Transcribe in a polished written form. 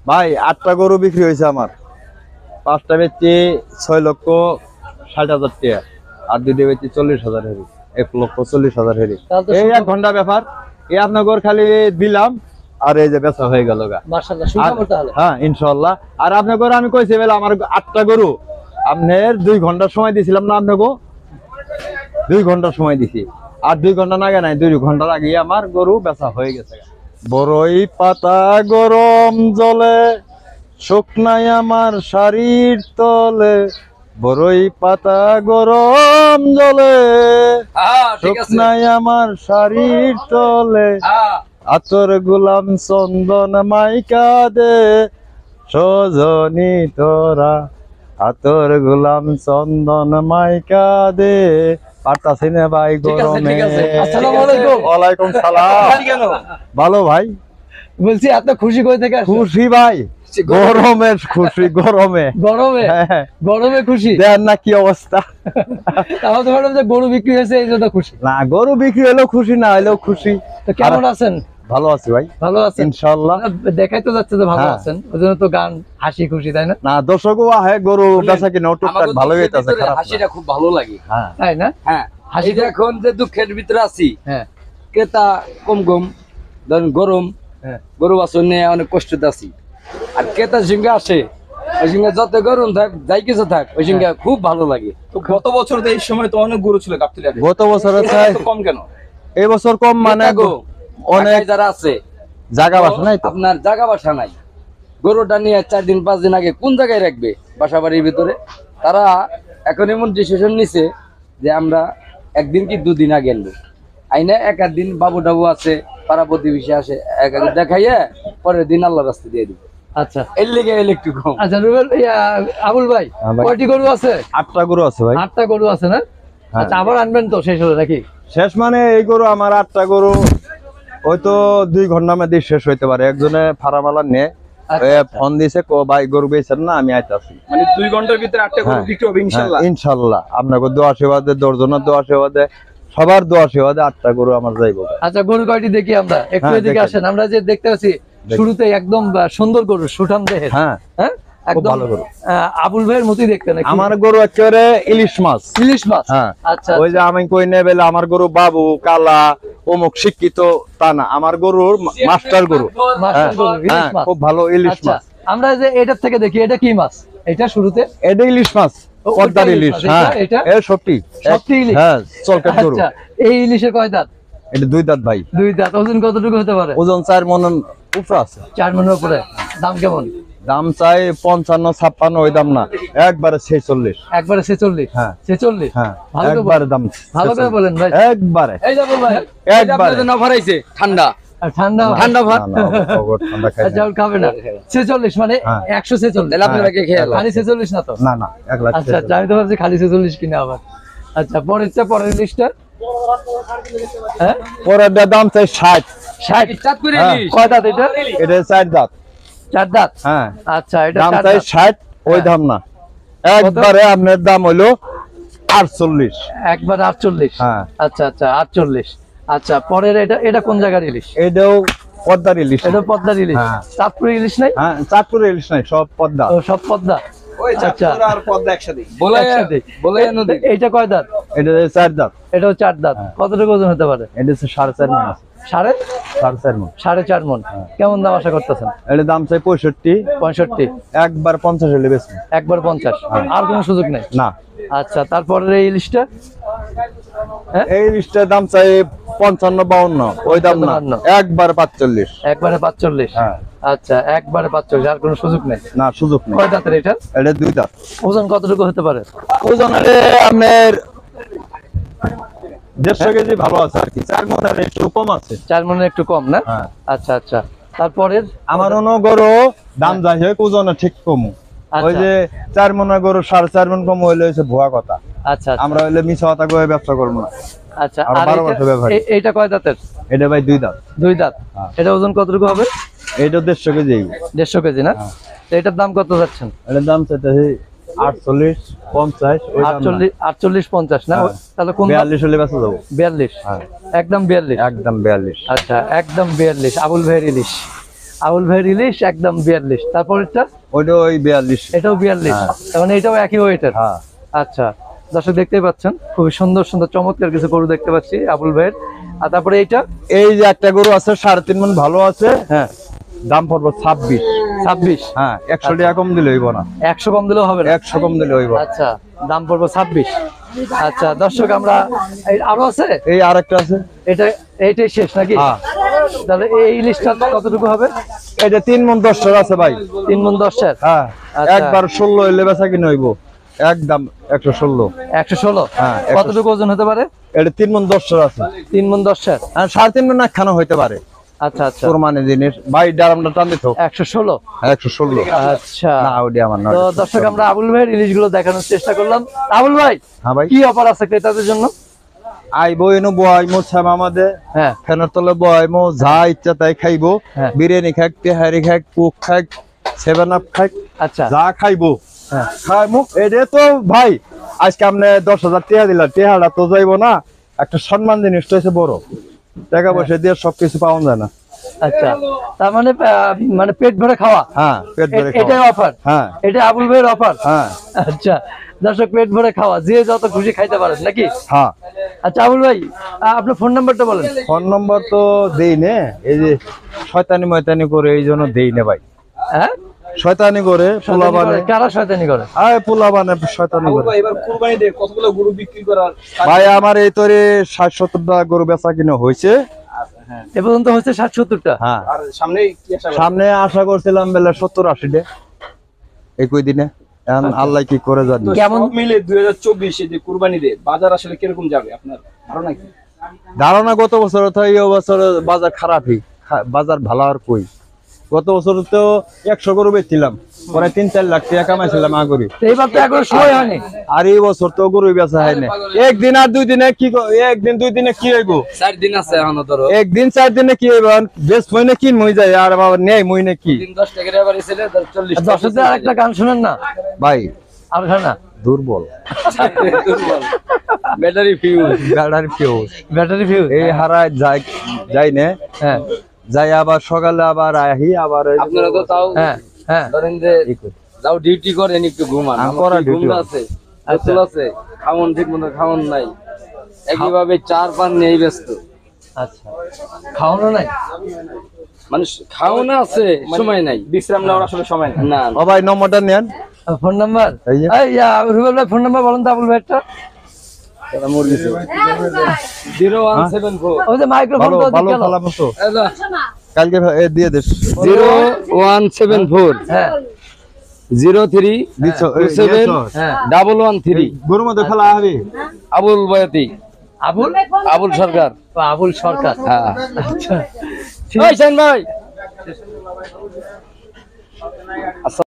ভাই 8টা গরু বিক্রি হয়েছে আমার, 5টা বেচছি 6,60,000 টাকা, আর 2টা বেচছি 40,000 হেরি, 1,40,000 হেরি। এই 1 ঘন্টা ব্যাপার। এই আপনার গরু খালি দিলাম আর এই যে বেচা হয়ে গেল গা। মাশাআল্লাহ, সুখবর তাহলে। হ্যাঁ ইনশাআল্লাহ। আর আপনার গরু আমি কইছি বেলা আমার 8টা গরু আপনার 2 ঘন্টা সময় দিছিলাম না আপনাকে, 2 ঘন্টা সময় দিছি, আর 2 ঘন্টা নাগে নাই, 2 ঘন্টার আগে আমার গরু বেচা হয়ে গেছে। বড়ই পাতা গরম জলে, শুকনাই আমার শাড়ির তলে, বড়ই পাতা গরম জলে, শুকনাই আমার শাড়ির তলে, আতর গোলাম চন্দন মাইকা দে, সজনী তোরা আতর গোলাম চন্দন মাইকা দে। পারতাছি না ভাই গরমে। আসসালামু আলাইকুম। ওয়ালাইকুম সালাম। ভালো ভাই, বলছি এত খুশি কই থেকে আসছো? খুশি ভাই, গরমে খুশি, গরমে গরমে, গরমে খুশি। দেন না কি অবস্থা। তাহলে তো ভাবলাম যে গরু বিক্রি হয়েছে এই জন্য খুশি। না, গরু বিক্রি হলেও খুশি, না হলেও খুশি। তো কেমন আছেন? ভালো আছি ভাই, ভালো আছেন ইনশাআল্লাহ। দেখাই তো যাচ্ছে যে ভালো আছেন, ওইজন্য তো গান হাসি খুশি, তাই না? না, দর্শকও আহে, গরু বেচা কিনা টুকটাক ভালো হইতাছে, খারাপ না। হাসিটা খুব ভালো লাগে। হ্যাঁ তাই না? হ্যাঁ, হাসিটা এখন যে দুঃখের ভিতরে আছি, হ্যাঁ ক্রেতা কম কম, ধরেন গরম, হ্যাঁ। গরু বাছুর নিয়ে অনেক কষ্টতে আছি। আর ক্রেতার সঙ্গে আসে, ওই সঙ্গে যত গরম থাক, যাই কিছু থাক, ওই সঙ্গে খুব ভালো লাগে। তো গত বছর তো এই সময় তো অনেক গরু ছিল গাবতলী। গত বছরের চাই কম কেন? এই বছর কম, মানে ক্রেতা গো, অনেক ঢাকায় যারা আছে জায়গা বাসা নাই তো। আপনার জায়গা বাসা নাই, গরুটা নিয়ে 4 দিন 5 দিন আগে কোন জায়গায় রাখবে বাসা বাড়ির ভিতরে, তারা এখন এমন ডিসিশন নিছে যে আমরা 1 দিন কি 2 দিন আগে আনবো, আইনা 1 দিন বাবু টাবু আছে, পাড়া প্রতিবেশী আসে, দেখাইয়া পরের দিন আল্লাহ রাস্তা দিয়ে দিব। আচ্ছা এর লিগে একটু কম। আচ্ছা রুবেল, আবুল ভাই, হ্যাঁ ভাই। কয়টি গরু আছে? 8টা গরু আছে ভাই। 8টা গরু আছে না? হ্যাঁ। আচ্ছা, আবার আনবেন তো শেষ হলো নাকি? শেষ মানে এই গরু আমার 8টা গরু হয়তো 2 ঘন্টার মধ্যে শেষ হইতে পারে। একজনে ফার্মালা নিয়ে ফোন দিয়েছে, ভাই গরু বেচেন না, আমি আইতাছি। মানে 2 ঘন্টার ভিতরে 8টা গরু বিক্রি হবে ইনশাআল্লাহ। ইনশাআল্লাহ, আপনাকে দোয়া সেবাদে, দর্জনের দোয়া সেবাদে, সবার দোয়া সেবাদে 8টা গরু আমার যাইবো। আচ্ছা, গরু কয়টি দেখি আমরা একটু, হ্যাঁ, এদিকে দেখেন। আসেন। আমরা যে দেখতে পাচ্ছি শুরুতে একদম সুন্দর গরু, সুঠাম দেহের। হ্যাঁ, হ্যাঁ, খুব একদম ভালো গরু। আবুল ভাইয়ের মতোই দেখতে নাকি? আমার গরু একেবারে ইলিশ মাছ। ইলিশ মাছ। হ্যাঁ, আচ্ছা, ওই যে আমি কই নেবেলে আমার গরু বাবু কালা অমুক শিক্ষিত তা না, আমার গরুর মাস্টার গরু। মাস্টার গরু, ইলিশ হ্যাঁ, মাছ। খুব ভালো ইলিশ আচ্ছা, মাছ। আমরা যে এটার থেকে দেখি, এটা কি মাছ? এটা শুরুতে এটা ইলিশ মাছ, পদ্মার ওটা ইলিশ। মাছ, হ্যাঁ, এটা? এ সত্যি সত্যি ইলিশ? হ্যাঁ, চলকাট গরু। আচ্ছা, এই ইলিশের কয় দাঁত? এটা 2 দাঁত ভাই। 2 দাঁত। ওজন কতটুকু হতে পারে? ওজন 4 মণ উপরে আছে। 4 মণের উপরে। দাম কেমন? দাম চাই 55-56, ওই দাম না, একবারে 46। একবারে 46? হ্যাঁ। 46? হ্যাঁ, ভালো করে একবারে বলেন। দাম ভালো করে বলেন ভাই। একবারে এই যে ভাই, একবারে। আপনাদের অফার আইছে ঠান্ডা, আর ঠান্ডা? ঠান্ডা ভাত। না, না, ওগো ঠান্ডা খাই আচ্ছা, না। ওর খাবে না। 46 মানে হ্যাঁ। 146? তাহলে আপনারা কে খেয়ে খালি 46 না তো? না না, 1 লাখ। আচ্ছা আচ্ছা, আমি তো ভাবছি খালি 46 কিনা আবার। আচ্ছা, পরের লিস্টটা। হ্যাঁ, পরের দাম চাই 60। 60? চাঁদপুরে হ্যাঁ। ইলিশ। কয় দাঁত এটা? এটা 4 দাঁত। 4 দাঁত? হ্যাঁ, আচ্ছা, এটা দাম 4 চাই দাঁত। 60, ওই হ্যাঁ। দাম না, একবারে আপনার দাম হইলো 48। একবার 48? হ্যাঁ। আচ্ছা আচ্ছা, 48। আচ্ছা, পরের এটা কোন জায়গার ইলিশ? এটাও পদ্মার ইলিশ। এটা পদ্মার ইলিশ? হ্যাঁ। চাঁদপুরের ইলিশ নাই? হ্যাঁ, চাঁদপুরের ইলিশ নাই, সব পদ্মা। ও, সব পদ্মা। ওই আচ্ছা। চাঁদপুর আর পদ্মা একসাথে। একসাথে। বলে নদী। এইটা কয় দাঁত? এটা 4 দাঁত। এটাও 4 দাঁত। কতটুকু ওজন হতে পারে? এটা 4.5 মণ আছে। সাড়ে 4.5 মণ। 4.5 মণ। কেমন দাম আশা করতেছেন? এটা দাম চাই 65, 65? একবার 50 হলে বেশি। একবার 50? আর কোনো সুযোগ নেই? না, আচ্ছা, তারপরের এই ইলিশটা? হ্যাঁ, এই ইলিশটার দাম চাই 55-52, ওই দাম না, 55। একবার 45। একবারে 45? হ্যাঁ। আচ্ছা, একবারে 45, আর কোনো সুযোগ নেই? না, সুযোগ নেই। কয় দাঁতের এটা? এটা 2 দাঁত। ওজন কতটুকু হতে পারে? ওজন আপনার 150 কেজি ভালো আছে আর কি, 4 মণের একটু কম আছে। 4 মণের একটু কম না? হ্যাঁ। আচ্ছা আচ্ছা, তারপরের? আমার অন্য গরু দাম যাই হোক ওজনে ঠিক কম। আচ্ছা। ওই যে 4 মণের গরু 4.5 মণ কম হইলে হচ্ছে ভুয়া কথা। আচ্ছা আচ্ছা, আমরা হইলে মিছা কথা কয়ে ব্যবসা করবো না। আচ্ছা। আর আর 12 বছর ব্যবহার। এইটা কয় দাঁতের? এটা ভাই 2 দাঁত। 2 দাঁত। হ্যাঁ। এটা ওজন কতটুকু হবে? এটা 150 কেজি। 150 কেজি না? হ্যাঁ। তো এটার দাম কত যাচ্ছেন? এটার দাম চাইতেছি 48-50, ওই দাম না। 48-50 না? হ্যাঁ। তাহলে কোন দাম? 42 হলে বেঁচে যাবো। 42? হ্যাঁ। একদম 42? একদম 42। আচ্ছা, একদম 42 আবুল ভাইয়ের ইলিশ। আবুল ভাইয়ের ইলিশ একদম 42, তারপরেরটা ওইটা ওই 42। এটাও 42, হ্যাঁ। তার মানে এটাও একই ওয়েটের। হ্যাঁ আচ্ছা, দর্শক দেখতেই পাচ্ছেন খুবই সুন্দর সুন্দর চমৎকার কিছু গরু দেখতে পাচ্ছি আবুল ভাইয়ের। আর তারপরে এইটা এই যে একটা গরু আছে 3.5 মণ ভালো আছে, হ্যাঁ দাম পড়বে 26। 26, হ্যাঁ 100 টাকা কম দিলে হইব না, 100 কম দিলেও হবে না? 100 কম দিলে হইব। আচ্ছা, দাম পড়বে 26। আচ্ছা দর্শক, আমরা আরো আছে, এই আরেকটা আছে, এইটাই শেষ নাকি? হ্যাঁ তাহলে এই ইলিশটা কতটুকু হবে? এটা 3 মণ 10 আছে ভাই। 3 মণ 10। হ্যাঁ আচ্ছা। একবার 16 হইলে বেচা কিনে হইব, একদম 116। 116, হ্যাঁ, কতটুকু ওজন হতে পারে? এটা 3 মণ 10 আছে। 3 মণ 10। আর 3.5 মণ না খানো হইতে পারে। আচ্ছা আচ্ছা, কোরবানি জিনিস ভাই, ডারামটা টান দিত 116। 116। আচ্ছা, না ওটা আমার না। তো দর্শক আমরা আবুল ভাইয়ের ইলিশ গুলো দেখানোর চেষ্টা করলাম। আবুল ভাই, হ্যাঁ ভাই, কি অফার আছে ক্রেতাদের জন্য? আইবো এনো বয়মো ছামা আমাদের হ্যাঁ ফ্যানের তলে বয়মো, যা ইচ্ছা তাই খাইবো। হ্যাঁ। বিরিয়ানি খাক, তেহারি খাক, কুক খাক, 7 আপ খাক, আচ্ছা, যা খাইবো হ্যাঁ খাইমু। এটা তো ভাই আজকে আপনি 10,000 টাকা দিলা, টাকাটা তো যাইবো না, একটা সম্মান জিনিস তো হচ্ছে বড়, টাকা পয়সা দিয়ে সবকিছু পাওয়া যায় না। আচ্ছা, তার মানে মানে পেট ভরে খাওয়া, হ্যাঁ পেট ভরে খাওয়া। এটাই অফার? হ্যাঁ এটা আবুল ভাইয়ের অফার? হ্যাঁ আচ্ছা দর্শক, পেট ভরে খাওয়া, যে যত খুশি খাইতে পারেন নাকি? হ্যাঁ। আচ্ছা আবুল ভাই, আপনার ফোন নাম্বারটা বলেন। ফোন নম্বর তো দেই নে, এই যে শয়তানি ময়তানি করে এই জন্য দেই না ভাই। হ্যাঁ, শয়তানি করে পোলা শয়তানি বানে, করে? কারা শয়তানি করে? আয় পোলা বানে শয়তানি আবুল করে। ভাই, এবার কুরবানিতে কতগুলো গরু বিক্রি করার ভাই আমার এই তরে 60-70টা গরু বেচা কিনা হয়েছে। এ পর্যন্ত হচ্ছে 60-70টা। হ্যাঁ, আর সামনে কি আশা করেন? সামনে আশা করছিলাম বেলা 70-80 একই দিনে, এখন আল্লাহ কি করে জানি। তো কেমন? সব মিলে 2024 যে কুরবানিতে বাজার আসলে কিরকম যাবে আপনার ধারণা কি? ধারণা গত বছর তো এই বছর বাজার খারাপই, বাজার ভালো আর কই। গত বছর তো 100 গরু বেচছিলাম, পরে 3-4 লাখ টাকা কামাইছিলাম আগরি। তো এইবার তো এখন সময় হয়নি। আর এই বছর তো গরু বেচা হয় না। একদিন আর 2 দিনে কি, একদিন 2 দিনে কি হইব? 4 দিন আছে এখনো, ধরো একদিন 4 দিনে কি হইব? বেশ মইনে কি মই যায় আর বাবা নেই মইনে কি 10 টাকা এবার এসেলে 40 দর্শকদের আরেকটা গান শুনেন না ভাই, আর গান না, দুর্বল ব্যাটারি ফিউজ। গাড়ার ফিউজ ব্যাটারি ফিউজ। এই হারায় যাই না, হ্যাঁ যাই আবার সকালে আবার আহি আবার এই- আপনারা তো তাও হ্যাঁ হ্যাঁ, ধরেন যে এই করি। যাও ডিউটি করেন, একটু ঘুমান। আমি আমার করা কি ঘুম duty আছে, গোসল আছে, খাওন ঠিক মতো খাওন নাই, একইভাবে 4-5 নিয়েই ব্যস্ত আচ্ছা, খাওয়ানো নাই? মানুষ। খাওয়ানো আছে, সময় নাই, বিশ্রাম নেওয়ার আসলে সময় নেই। না ও ভাই নম্বরটা নেন। Phone number? এই যে। রুবেল ভাই ফোন নাম্বার বলেন তো আবুল ভাইটা। তারা মরে গেছে। 0174 ওই যে মাইক্রোফোন ভালো তো ভালো দিকে খেলা মতো এলো, কালকে দিয়ে দিস 0174 হ্যাঁ 03 দিছ 27 হ্যাঁ, 113। গরুর মধ্যে খেলা হবে। আবুল বয়াতি, আবুল আবুল সরকার। আবুল সরকার। হ্যাঁ, আচ্ছা, ওই শাইন ভাই।